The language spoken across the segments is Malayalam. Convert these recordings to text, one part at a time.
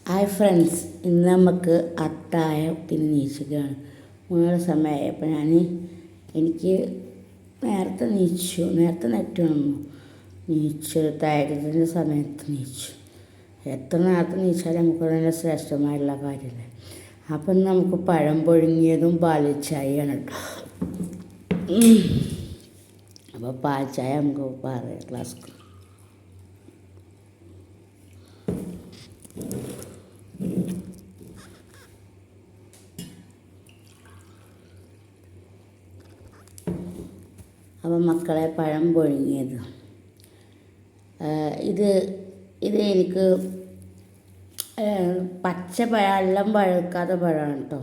ഹായ് ഫ്രണ്ട്സ്, ഇന്ന് നമുക്ക് അത്താഴത്തിന് നീച്ചുകയാണ്. 3 സമയമായപ്പോൾ എനിക്ക് നേരത്തെ നെറ്റുവന്നു നീച്ചു. താഴത്തിൻ്റെ സമയത്ത് നീച്ചു. എത്ര നേരത്തെ നീച്ചാലും നമുക്ക് നല്ല ശ്രേഷ്ഠമായിട്ടുള്ള കാര്യമല്ലേ. അപ്പം നമുക്ക് പഴം പുഴുങ്ങിയതും പാൽച്ചായയാണ് കേട്ടോ. അപ്പോൾ പാൽച്ചായ നമുക്ക് 6 ഗ്ലാസ്. അപ്പം മക്കളെ, പഴം പുഴുങ്ങിയത് ഇത് എനിക്ക് പച്ച പഴം, എല്ലാം പഴുക്കാത്ത പഴമാണ് കേട്ടോ.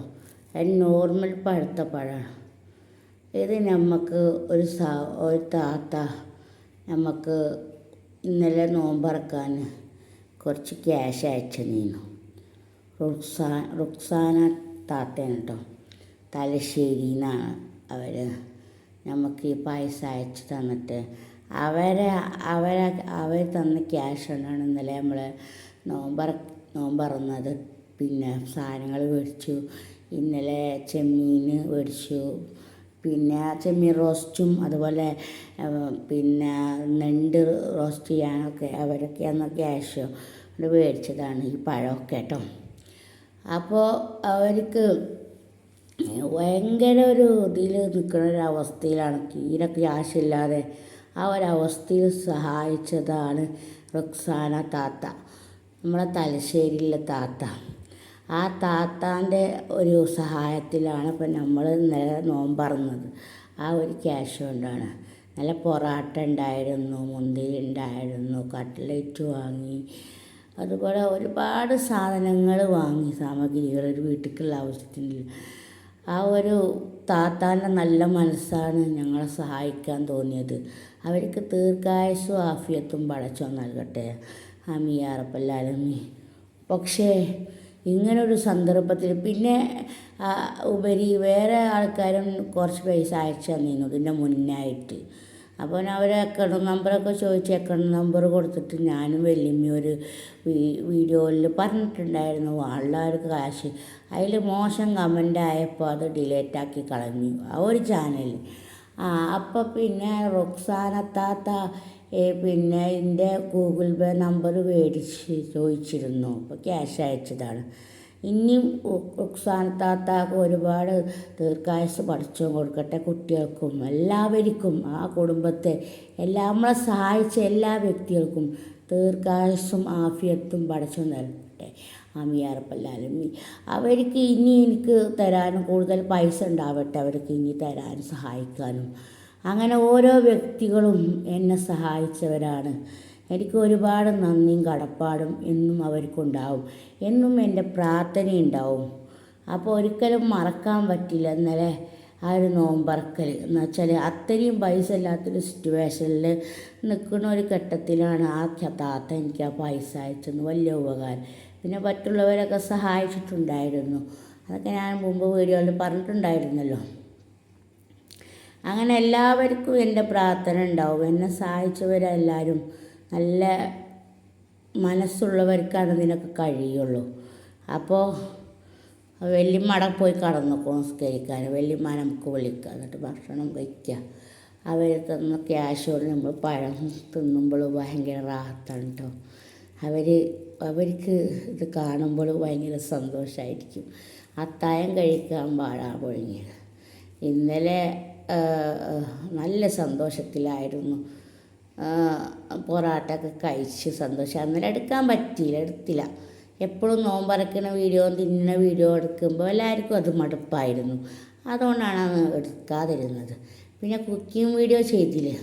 നോർമൽ പഴുത്ത പഴമാണ് ഇത്. നമുക്ക് ഒരു താത്ത നമുക്ക് ഇന്നലെ നോമ്പറക്കാൻ കുറച്ച് ക്യാഷ് അയച്ചു നീന്നു. റുക്സാന താത്തയാണ് കേട്ടോ. തലശ്ശേരിയിൽ നിന്നാണ് അവർ നമുക്ക് ഈ പൈസ അയച്ചു തന്നിട്ട് അവർ തന്ന ക്യാഷ് കൊണ്ടാണ് ഇന്നലെ നമ്മൾ നോമ്പറന്നത്. പിന്നെ സാധനങ്ങൾ മേടിച്ചു. ഇന്നലെ ചെമ്മീൻ മേടിച്ചു, പിന്നെ ചെമ്മീൻ റോസ്റ്റും അതുപോലെ പിന്നെ ഞണ്ട് റോസ്റ്റ് ചെയ്യാനൊക്കെ അവരൊക്കെ അന്ന് ക്യാഷ് മേടിച്ചതാണ് ഈ പഴമൊക്കെ കേട്ടോ. അപ്പോൾ അവർക്ക് ഭയങ്കര ഒരു ഇതിൽ നിൽക്കുന്ന ഒരവസ്ഥയിലാണ്, തീരെ ക്യാഷില്ലാതെ ആ ഒരവസ്ഥയിൽ സഹായിച്ചതാണ് റുക്സാന താത്ത, നമ്മളെ തലശ്ശേരിയിലെ താത്ത. ആ താത്താൻ്റെ ഒരു സഹായത്തിലാണ് ഇപ്പം നമ്മൾ ഇന്നലെ നോമ്പറന്നത്. ആ ഒരു ക്യാഷ് കൊണ്ടാണ്. നല്ല പൊറാട്ട ഉണ്ടായിരുന്നു, മുന്തിരി ഉണ്ടായിരുന്നു, കട്ട്ലേറ്റ് വാങ്ങി, അതുപോലെ ഒരുപാട് സാധനങ്ങൾ വാങ്ങി, സാമഗ്രികൾ ഒരു വീട്ടിലേക്കുള്ള ആവശ്യത്തിന്. ആ ഒരു താത്താൻ്റെ നല്ല മനസ്സാണ് ഞങ്ങളെ സഹായിക്കാൻ തോന്നിയത്. അവർക്ക് ദീർഘായുസ്സും ആഫിയത്തും പടച്ചോൻ നൽകട്ടെ. ആമീൻ യാ റബ്ബൽ ആലമീൻ. പക്ഷേ ഇങ്ങനൊരു സന്ദർഭത്തിൽ പിന്നെ ഉപരി വേറെ ആൾക്കാരും കുറച്ച് പൈസ അയച്ചു തന്നിരുന്നു ഇതിൻ്റെ മുന്നായിട്ട്. അപ്പോൾ അവർ അക്കൗണ്ട് നമ്പറൊക്കെ ചോദിച്ച് അക്കൗണ്ട് നമ്പർ കൊടുത്തിട്ട് ഞാനും വല്യമ്മയും ഒരു വീഡിയോയിൽ പറഞ്ഞിട്ടുണ്ടായിരുന്നു എല്ലാവർക്കും കാശ്. അതിൽ മോശം കമൻ്റ് ആയപ്പോൾ അത് ഡിലേറ്റാക്കി കളഞ്ഞു ആ ഒരു ചാനൽ. അപ്പോൾ പിന്നെ റുക്സാനത്താത്ത പിന്നെ എൻ്റെ ഗൂഗിൾ പേ നമ്പർ മേടിച്ച് ചോദിച്ചിരുന്നു. അപ്പോൾ ക്യാഷ് അയച്ചതാണ്. ഇനിയും റുക്സാനത്താത്താക്ക് ഒരുപാട് ദീർഘായുസ്സ് പഠിച്ചും കൊടുക്കട്ടെ. കുട്ടികൾക്കും എല്ലാവർക്കും ആ കുടുംബത്തെ നമ്മളെ സഹായിച്ച എല്ലാ വ്യക്തികൾക്കും ദീർഘായുസ്സും ആഫിയത്തും പഠിച്ചു നൽകട്ടെ. ആമീൻ യാ റബ്ബൽ ആലമീൻ. അവർക്ക് ഇനി എനിക്ക് തരാനും കൂടുതൽ പൈസ ഉണ്ടാവട്ടെ, അവർക്ക് ഇനി തരാനും സഹായിക്കാനും. അങ്ങനെ ഓരോ വ്യക്തികളും എന്നെ സഹായിച്ചവരാണ്. എനിക്ക് ഒരുപാട് നന്ദിയും കടപ്പാടും എന്നും അവർക്കുണ്ടാവും. എന്നും എൻ്റെ പ്രാർത്ഥനയുണ്ടാവും. അപ്പോൾ ഒരിക്കലും മറക്കാൻ പറ്റില്ല ഇന്നലെ ആ ഒരു നോമ്പറക്കൽ. എന്ന് വെച്ചാൽ അത്രയും പൈസ ഇല്ലാത്തൊരു സിറ്റുവേഷനിൽ നിൽക്കുന്ന ഒരു ഘട്ടത്തിലാണ് ആ താത്ത എനിക്ക് ആ പൈസ അയച്ചെന്ന്. വലിയ ഉപകാരം. പിന്നെ മറ്റുള്ളവരൊക്കെ സഹായിച്ചിട്ടുണ്ടായിരുന്നു. അതൊക്കെ ഞാൻ മുമ്പ് വീഡിയോയിൽ പറഞ്ഞിട്ടുണ്ടായിരുന്നല്ലോ. അങ്ങനെ എല്ലാവർക്കും എൻ്റെ പ്രാർത്ഥന ഉണ്ടാവും. എന്നെ സഹായിച്ചവരെല്ലാവരും നല്ല മനസ്സുള്ളവർക്കാണ് ഇതിനൊക്കെ കഴിയുള്ളൂ. അപ്പോൾ വല്യമ്മ അവിടെ പോയി കടന്നോക്കും നിസ്കരിക്കാൻ. വല്യമ്മ നമുക്ക് വിളിക്കുക, എന്നിട്ട് ഭക്ഷണം കഴിക്കുക. അവർ തന്ന ക്യാഷ് കൊണ്ട് നമ്മൾ പഴം തിന്നുമ്പോൾ ഭയങ്കര റാഹത്താണ് കേട്ടോ. അവർക്ക് ഇത് കാണുമ്പോൾ ഭയങ്കര സന്തോഷമായിരിക്കും. അത്താഴം കഴിക്കാൻ പാടാൻ പൊഴുങ്ങിയത്. ഇന്നലെ നല്ല സന്തോഷത്തിലായിരുന്നു. പൊറാട്ടൊക്കെ കഴിച്ച് സന്തോഷം. അന്നേരം എടുത്തില്ല. എപ്പോഴും നോമ്പറക്കുന്ന വീഡിയോ തിന്നുന്ന വീഡിയോ എടുക്കുമ്പോൾ എല്ലാവർക്കും അത് മടുപ്പായിരുന്നു. അതുകൊണ്ടാണ് അന്ന് എടുക്കാതിരുന്നത്. പിന്നെ കുക്കിംഗ് വീഡിയോ ചെയ്തില്ലേ.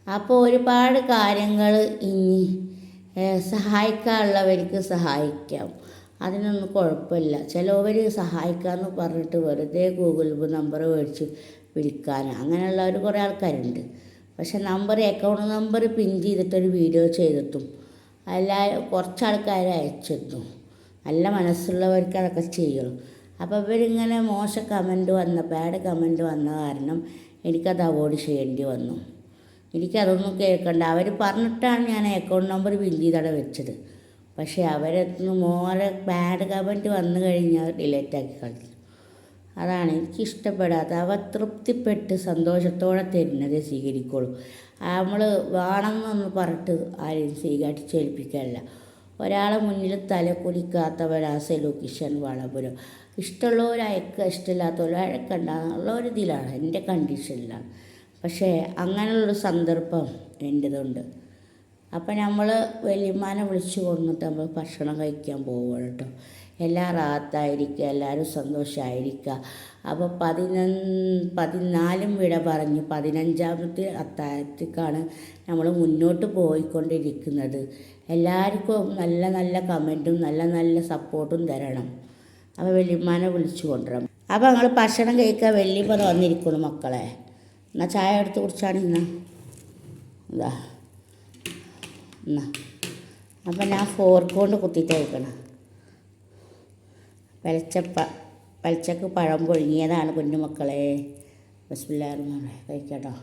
അപ്പോൾ ഒരുപാട് കാര്യങ്ങൾ ഇനി സഹായിക്കാനുള്ളവർക്ക് സഹായിക്കാം. അതിനൊന്നും കുഴപ്പമില്ല. ചിലവർ സഹായിക്കാമെന്ന് പറഞ്ഞിട്ട് വെറുതെ ഗൂഗിൾ നമ്പർ മേടിച്ച് വിളിക്കാൻ അങ്ങനെയുള്ളവർ കുറേ ആൾക്കാരുണ്ട്. പക്ഷെ അക്കൗണ്ട് നമ്പർ പിൻ ചെയ്തിട്ടൊരു വീഡിയോ ചെയ്തിട്ടും കുറച്ച് ആൾക്കാർ അയച്ചിരുന്നു. നല്ല മനസ്സുള്ളവർക്ക് അതൊക്കെ ചെയ്യുള്ളൂ. അപ്പോൾ ഇവരിങ്ങനെ ബാഡ് കമൻറ്റ് വന്ന കാരണം എനിക്കത് അവോയ്ഡ് ചെയ്യേണ്ടി വന്നു. എനിക്കതൊന്നും കേൾക്കണ്ട. അവർ പറഞ്ഞിട്ടാണ് ഞാൻ അക്കൗണ്ട് നമ്പർ പിൻ ചെയ്തവിടെ വെച്ചത്. പക്ഷേ അവരെത്തുന്ന മോരെ ബാഡ് കമൻറ്റ് വന്നു കഴിഞ്ഞാൽ ഡിലേറ്റാക്കി കളിക്കും. അതാണ് എനിക്കിഷ്ടപ്പെടാത്ത. അവ തൃപ്തിപ്പെട്ട് സന്തോഷത്തോടെ തരുന്നതേ സ്വീകരിക്കുള്ളൂ. നമ്മൾ വേണമെന്നൊന്ന് പറഞ്ഞിട്ട് ആരെയും സ്വീകരിച്ചേൽപ്പിക്കാനില്ല. ഒരാളെ മുന്നിൽ തല കുലിക്കാത്തവരാ സെലൂക്കിഷൻ വളപുരം. ഇഷ്ടമുള്ളവർ അയക്കുക, ഇഷ്ടമില്ലാത്തവർ അയക്കണ്ടെന്നുള്ള ഒരു ഇതിലാണ്, എൻ്റെ കണ്ടീഷനിലാണ്. പക്ഷേ അങ്ങനെയുള്ളൊരു സന്ദർഭം എൻ്റെതുണ്ട്. അപ്പം നമ്മൾ വലിയമ്മാനെ വിളിച്ചു കൊണ്ടിട്ട് നമ്മൾ ഭക്ഷണം കഴിക്കാൻ പോവുകയാണ് കേട്ടോ. എല്ലാം റാത്തായിരിക്കുക, എല്ലാവരും സന്തോഷമായിരിക്കുക. അപ്പോൾ 14 വിട പറഞ്ഞ് 15ാമത്തെ അത്താഴത്തേക്കാണ് നമ്മൾ മുന്നോട്ട് പോയിക്കൊണ്ടിരിക്കുന്നത്. എല്ലാവർക്കും നല്ല നല്ല കമൻറ്റും നല്ല നല്ല സപ്പോർട്ടും തരണം. അപ്പോൾ വല്യമ്മാനെ വിളിച്ചു കൊണ്ടുവരണം. അപ്പോൾ ഞങ്ങൾ ഭക്ഷണം കഴിക്കാൻ വല്യമ്മ വന്നിരിക്കണം മക്കളെ. എന്നാൽ ചായ എടുത്ത് കുടിച്ചാണ് ഇന്ന് എന്താ എന്നാ. അപ്പം ഞാൻ ഫോർക്ക് കൊണ്ട് കുത്തിയിട്ട് കഴിക്കണം. പലിച്ചക്ക് പഴം പൊഴുങ്ങിയതാണ് കുഞ്ഞുമക്കളെ. ബിസ്മില്ലാഹിർ റഹ്മാനിർ റഹീം. കഴിക്കട്ടോ.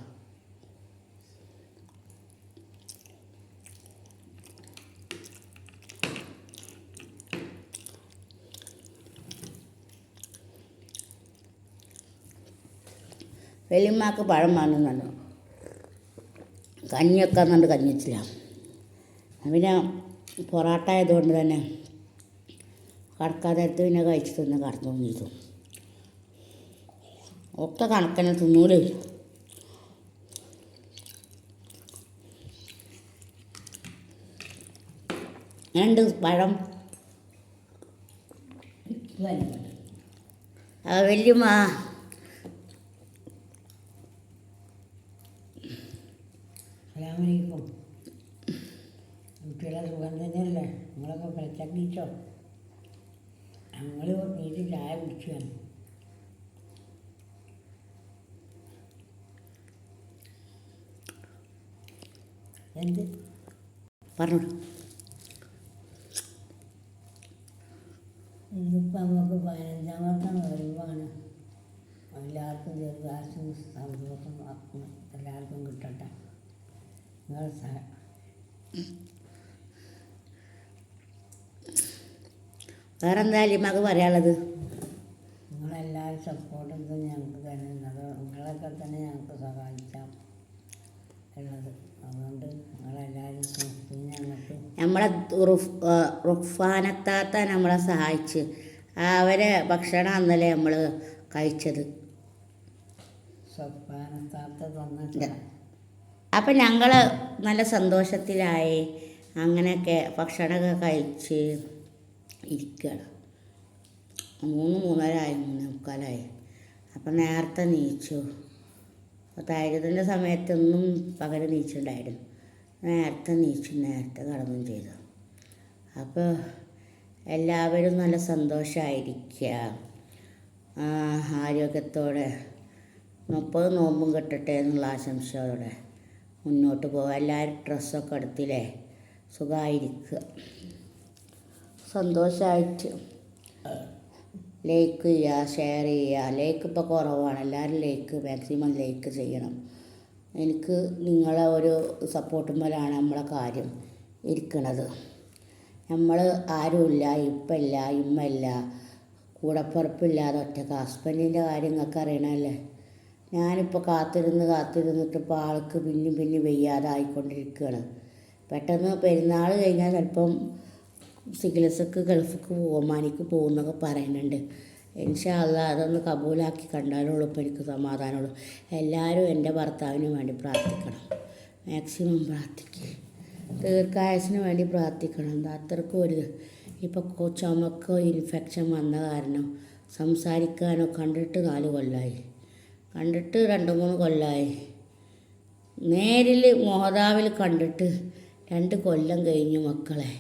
വലിയമ്മക്ക് പഴം വാങ്ങുന്നുണ്ട്. കഞ്ഞിയൊക്കെ എന്നുണ്ട്, കഞ്ഞിച്ചില്ല. പിന്നെ പൊറാട്ട ആയതുകൊണ്ട് തന്നെ കടക്കാതെ പിന്നെ കഴിച്ച് തിന്ന് കടന്നു ചെയ്തു. ഒക്കെ കണക്കനെ തിന്നൂലേ. ഉണ്ട് പഴം. വല്യമ്മ അസ്സലാമലൈക്കും. കുട്ടികളെ സുഖം തന്നെയല്ലേ? നിങ്ങളൊക്കെ കളിച്ചോ? ഞങ്ങൾ വീട്ടിൽ ചായ കുടിച്ചാണ്. എന്ത് പറഞ്ഞു? ഇതിപ്പോൾ നമുക്ക് 15ാമത്തെ വരുവാണ്. എല്ലാവർക്കും ദീർഘാശം സന്തോഷം എല്ലാവർക്കും കിട്ടട്ടെ. നിങ്ങൾ വേറെന്തായാലും മകൻ പറയാനുള്ളത്? നിങ്ങളെല്ലാവരും സപ്പോർട്ടും ഞങ്ങൾക്ക് തരുന്നത്, നിങ്ങളൊക്കെ തന്നെ ഞങ്ങൾക്ക് സഹായിക്കാം ഉള്ളത്. അതുകൊണ്ട് നിങ്ങളെല്ലാവരും ഞങ്ങൾക്ക് നമ്മളെ റുഫാനത്താത്ത നമ്മളെ സഹായിച്ച് അവരെ ഭക്ഷണം അന്നല്ലേ നമ്മൾ കഴിച്ചത്. റുഫാനത്താത്ത തന്നിട്ട് അപ്പം ഞങ്ങൾ നല്ല സന്തോഷത്തിലായി. അങ്ങനെയൊക്കെ ഭക്ഷണമൊക്കെ കഴിച്ച് ഇരിക്കുകയാണ്. 3:30 3:45. അപ്പം നേരത്തെ നീച്ചു. തൈരത്തിൻ്റെ സമയത്തൊന്നും പകരം നീച്ചുണ്ടായിരുന്നു. നേരത്തെ നീച്ചു, നേരത്തെ കടന്നും ചെയ്തു. അപ്പോൾ എല്ലാവരും നല്ല സന്തോഷമായിരിക്കുക, ആരോഗ്യത്തോടെ 30 നോമ്പും കിട്ടട്ടെ എന്നുള്ള ആശംസയോടെ മുന്നോട്ട് പോകാം. എല്ലാവരും ഡ്രസ്സൊക്കെ എടുത്തില്ലേ, സുഖമായിരിക്കുക, സന്തോഷമായിട്ട് ലൈക്ക് ചെയ്യുക, ഷെയർ ചെയ്യുക. ലൈക്ക് ഇപ്പോൾ കുറവാണ്. എല്ലാവരും മാക്സിമം ലൈക്ക് ചെയ്യണം. എനിക്ക് നിങ്ങളെ ഒരു സപ്പോർട്ടുമ്പോഴാണ് നമ്മളെ കാര്യം ഇരിക്കുന്നത്. നമ്മൾ ആരുമില്ല, ഇപ്പമില്ല, ഇമ്മയില്ല, കൂടപ്പുറപ്പില്ലാതെ ഒറ്റക്ക്. ഹസ്ബൻഡിൻ്റെ കാര്യം നിങ്ങൾക്ക് അറിയണമല്ലേ. ഞാനിപ്പോൾ കാത്തിരുന്നിട്ട് ഇപ്പോൾ ആൾക്ക് പിന്നെ വയ്യാതായിക്കൊണ്ടിരിക്കുകയാണ്. പെട്ടെന്ന് പെരുന്നാൾ കഴിഞ്ഞാൽ ചിലപ്പം ചികിത്സക്ക് ഗൾഫിക്ക് ഒമാനിക്ക് പോകുന്നൊക്കെ പറയുന്നുണ്ട്. ഇൻഷാ അല്ലാഹ് അതൊന്ന് കബൂലാക്കി കണ്ടാലുള്ളൂ ഇപ്പോൾ എനിക്ക് സമാധാനമുള്ളൂ. എല്ലാവരും എൻ്റെ ഭർത്താവിന് വേണ്ടി പ്രാർത്ഥിക്കണം, മാക്സിമം പ്രാർത്ഥിക്കുക. ദീർഘായുസ്സിന് വേണ്ടി പ്രാർത്ഥിക്കണം. എന്താ അത്രക്കും ഒരു ഇപ്പോൾ ചുമക്കോ ഇൻഫെക്ഷൻ വന്ന കാരണം സംസാരിക്കാനോ കണ്ടിട്ട് 4 കൊല്ലമായി, കണ്ടിട്ട് 2-3 കൊല്ലമായി. നേരിൽ മോഹദാവിൽ കണ്ടിട്ട് 2 കൊല്ലം കഴിഞ്ഞു മക്കളെ.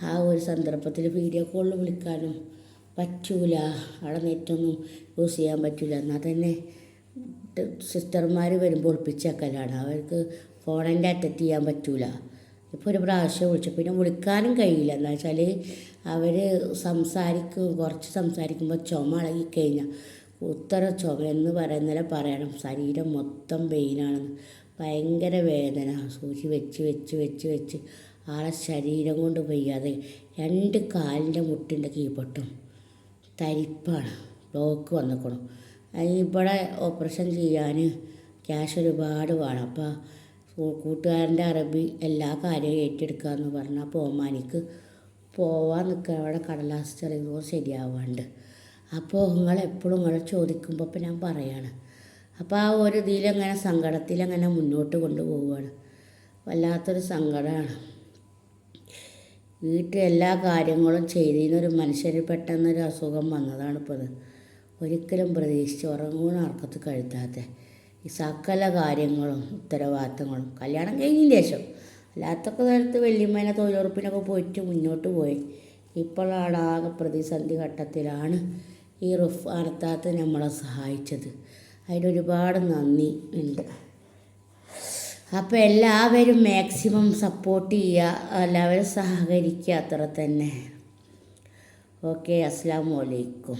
ആ ഒരു സന്ദർഭത്തിൽ വീഡിയോ കോളിൽ വിളിക്കാനും പറ്റൂല, അവിടെ നെറ്റൊന്നും യൂസ് ചെയ്യാൻ പറ്റില്ല. എന്നാൽ തന്നെ സിസ്റ്റർമാർ വരുമ്പോൾ ഒളിപ്പിച്ചേക്കലാണ്, അവർക്ക് ഫോണിൻ്റെ അറ്റത്ത് ചെയ്യാൻ പറ്റൂല. ഇപ്പോൾ ഒരു പ്രാവശ്യം വിളിച്ചു, പിന്നെ വിളിക്കാനും കഴിയില്ല. എന്താ വെച്ചാൽ അവർ കുറച്ച് സംസാരിക്കുമ്പോൾ ചുമ ഇളകിക്കഴിഞ്ഞാൽ ചുമ എന്ന് പറയുന്നതിനെ പറയണം. ശരീരം മൊത്തം പെയിനാണെന്ന്, ഭയങ്കര വേദന. സൂചി വെച്ച് ആളെ ശരീരം കൊണ്ട് വയ്യാതെ 2 കാലിൻ്റെ മുട്ടിൻ്റെ കീഴ്പൊട്ടും തരിപ്പാണ്, ബ്ലോക്ക് വന്നിക്കണം. ഇവിടെ ഓപ്പറേഷൻ ചെയ്യാൻ ക്യാഷ് ഒരുപാട് വേണം. അപ്പോൾ കൂട്ടുകാരൻ്റെ അറബി എല്ലാ കാര്യവും ഏറ്റെടുക്കാമെന്ന് പറഞ്ഞാൽ അപ്പോൾ ഒമാനിക്ക് പോവാൻ നിൽക്കുക. അവിടെ കടലാസ് ചെറിയ ശരിയാവാണ്ട്. അപ്പോൾ നിങ്ങളെപ്പോഴും നിങ്ങളെ ചോദിക്കുമ്പോൾ അപ്പോൾ ഞാൻ പറയാണ്. അപ്പോൾ ആ ഒരു ഇതിലങ്ങനെ സങ്കടത്തിലങ്ങനെ മുന്നോട്ട് കൊണ്ടുപോവുകയാണ്. വല്ലാത്തൊരു സങ്കടമാണ്. വീട്ടിൽ എല്ലാ കാര്യങ്ങളും ചെയ്തിരുന്നൊരു മനുഷ്യന് പെട്ടെന്നൊരു അസുഖം വന്നതാണ് ഇപ്പോൾ ഇത്. ഒരിക്കലും പ്രതീക്ഷിച്ച് ഉറങ്ങുന്ന ആർക്കത്ത് കഴുത്താത്ത ഈ സകല കാര്യങ്ങളും ഉത്തരവാദിത്തങ്ങളും കല്യാണം കഴിഞ്ഞതിന് ശേഷം അല്ലാത്തൊക്കെ നേരത്ത് വല്യമ്മേനെ തൊഴിലുറപ്പിനൊക്കെ പോയിട്ട് മുന്നോട്ട് പോയി. ഇപ്പോഴാണ് ആകെ പ്രതിസന്ധി ഘട്ടത്തിലാണ് ഈ റുഫാനത്താത്ത നമ്മളെ സഹായിച്ചത്. അതിനൊരുപാട് നന്ദി ഉണ്ട്. അപ്പോൾ എല്ലാവരും മാക്സിമം സപ്പോർട്ട് ചെയ്യുക, എല്ലാവരും സഹകരിക്കുക, അത്ര തന്നെ. ഓക്കെ, അസ്സലാമു അലൈക്കും.